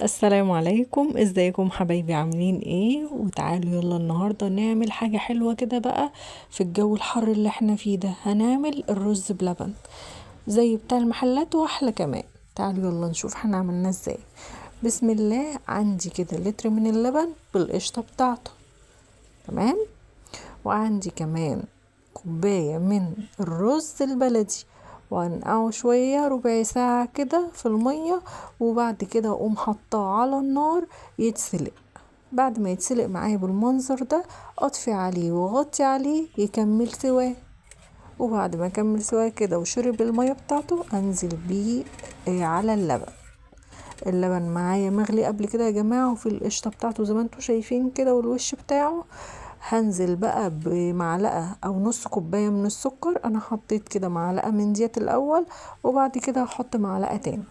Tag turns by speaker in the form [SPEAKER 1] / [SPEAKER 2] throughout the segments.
[SPEAKER 1] السلام عليكم، ازيكم حبايبي؟ عاملين ايه؟ وتعالوا يلا النهارده نعمل حاجه حلوه كده بقى. في الجو الحر اللي احنا فيه ده هنعمل الرز بلبن زي بتاع المحلات واحلى كمان. تعالوا يلا نشوف هنعملنا ازاي. بسم الله. عندي كده لتر من اللبن بالقشطه بتاعته، تمام. وعندي كمان كوباية من الرز البلدي، وانقعه شوية ربع ساعة كده في المية، وبعد كده اقوم حطاه على النار يتسلق. بعد ما يتسلق معايا بالمنظر ده اطفي عليه واغطي عليه يكمل سواه. وبعد ما يكمل سواه كده وشرب المية بتاعته انزل بيه على اللبن. اللبن معايا مغلي قبل كده يا جماعة، وفي القشطة بتاعته زي ما انتوا شايفين كده والوش بتاعه. هنزل بقى بمعلقة او نص كوباية من السكر. انا حطيت كده معلقة من ديت الاول، وبعد كده هحط معلقة تاني.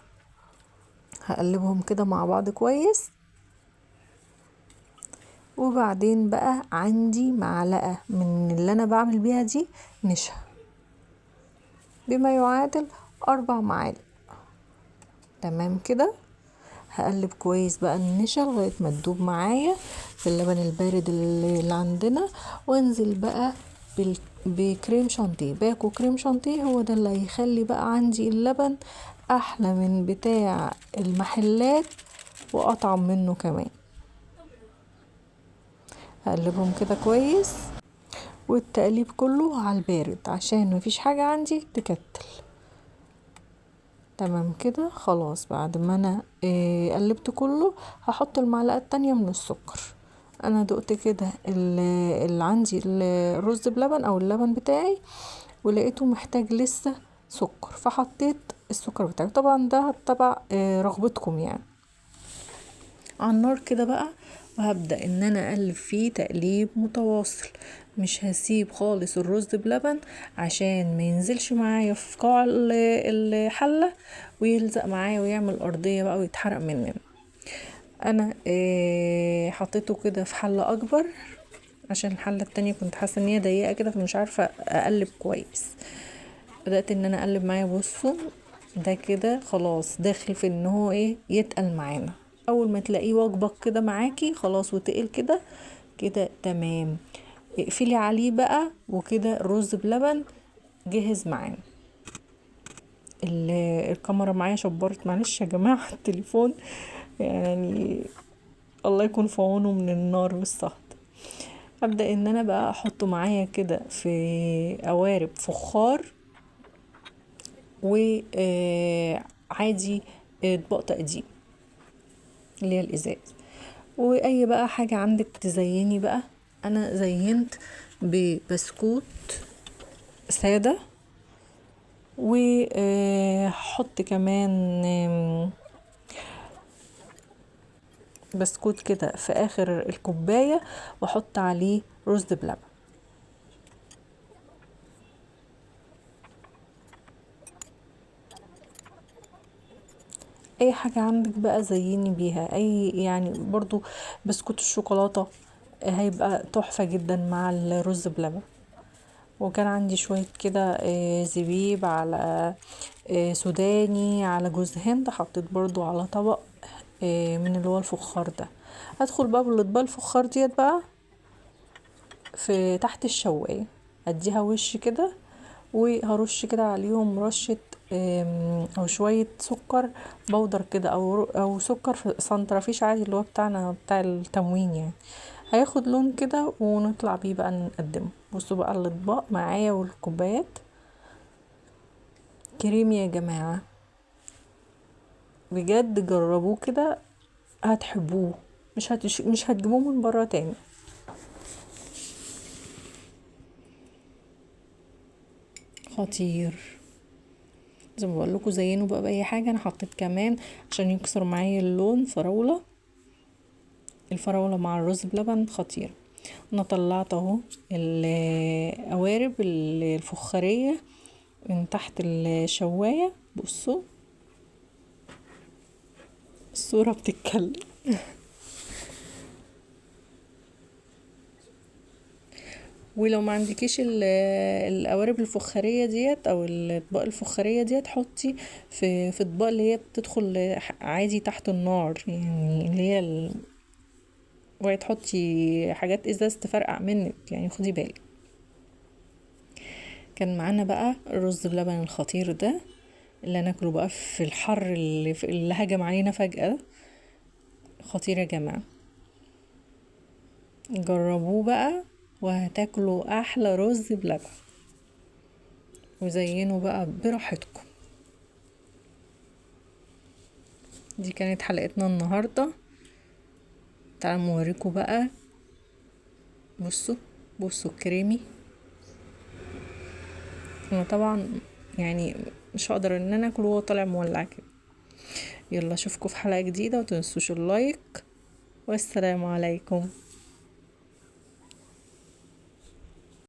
[SPEAKER 1] هقلبهم كده مع بعض كويس. وبعدين بقى عندي معلقة من اللي انا بعمل بيها دي نشا، بما يعادل 4 معالق، تمام كده. هقلب كويس بقى النشا لغاية ما تدوب معايا في اللبن البارد اللي عندنا. وانزل بقى بكريم شانتيه، باكو كريم شانتيه، هو ده اللي هيخلي بقى عندي اللبن احلى من بتاع المحلات واطعم منه كمان. هقلبهم كده كويس، والتقليب كله على البارد عشان مفيش حاجة عندي تكتل. تمام كده خلاص. بعد ما انا قلبت كله هحط المعلقة التانية من السكر. انا دقت كده اللي عندي الرز بلبن او اللبن بتاعي، ولقيته محتاج لسه سكر، فحطيت السكر بتاعي. طبعا ده تبع رغبتكم يعني. على النار كده بقى، وهبدأ ان انا اقلب فيه تقليب متواصل. مش هسيب خالص الرز بلبن عشان ما ينزلش معايا في قاع الحلة ويلزق معايا ويعمل ارضية بقى ويتحرق مننا. انا حطيته كده في حلة اكبر عشان الحلة التانية كنت حاسة ان هي ضيقة كده، فمش عارفة اقلب كويس. بدأت ان انا اقلب معايا. بصوا ده كده خلاص داخل في ان هو يتقل معانا. اول ما تلاقيه وجبك كده معاكي خلاص وتقل كده كده تمام، اقفلي عليه بقى. وكده الرز بلبن جهز معانا. الكاميرا معايا شبرت، معلش يا جماعة التليفون يعني الله يكون في عونه من النار والصهد. ابدأ ان انا بقى احطه معايا كده في قوارب فخار، وعادي اطباق تقديم اللي هي الازاز. واي بقى حاجة عندك تزيني بقى. انا زينت ببسكوت سادة، وهحط كمان بسكوت كده في اخر الكوباية، واحط عليه رز بلبن. اي حاجة عندك بقى زيني بيها، اي يعني برضو بسكوت الشوكولاتة هيبقى تحفة جدا مع الرز بلبن. وكان عندي شوية كده زبيب على سوداني على جوز هند، حطيت برضو على طبق من اللي هو الفخار ده. هدخل بقى بالاطباق الفخار ديت بقى في تحت الشواية، اديها وش كده، وهرش كده عليهم رشة او شوية سكر بودر كده، او سكر في سنترافيش عادي اللي هو بتاعنا بتاع التموين يعني. هياخد لون كده ونطلع بيه بقى نقدمه. بصوا بقى الاطباق معايا والكوبايات كريمي يا جماعة، بجد جربوه كده هتحبوه. مش هتجيبوه من بره تاني. خطير. زي ما بقول لكم زينوا بقى باي حاجه. انا حطيت كمان عشان يكسر معايا اللون فراوله. الفراوله مع الرز بلبن خطير. انا طلعت اهو القوارب الفخاريه من تحت الشوايه. بصوا الصوره بتتكلم. ولو ما عندكيش القوارب الفخارية ديت او الاطباق الفخارية ديت، حطي في اطباق اللي هي بتدخل عادي تحت النار، يعني اللي هي اوعي تحطي حاجات ازاز تفرقع منك، يعني خدي بالك. كان معانا بقى الرز بلبن الخطير ده اللي هناكله بقى في الحر اللي هجم علينا فجأة. خطير يا جماعة، جربوه بقى وهتاكلوا احلى رز بلبن، وزينوا بقى براحتكم. دي كانت حلقتنا النهاردة. تعالوا نوريكم بقى. بصوا بصوا الكريمي. انا طبعا يعني مش هقدر ان انا اكله وهو طالع مولع كده. يلا اشوفكم في حلقة جديدة، وتنسوش اللايك، والسلام عليكم.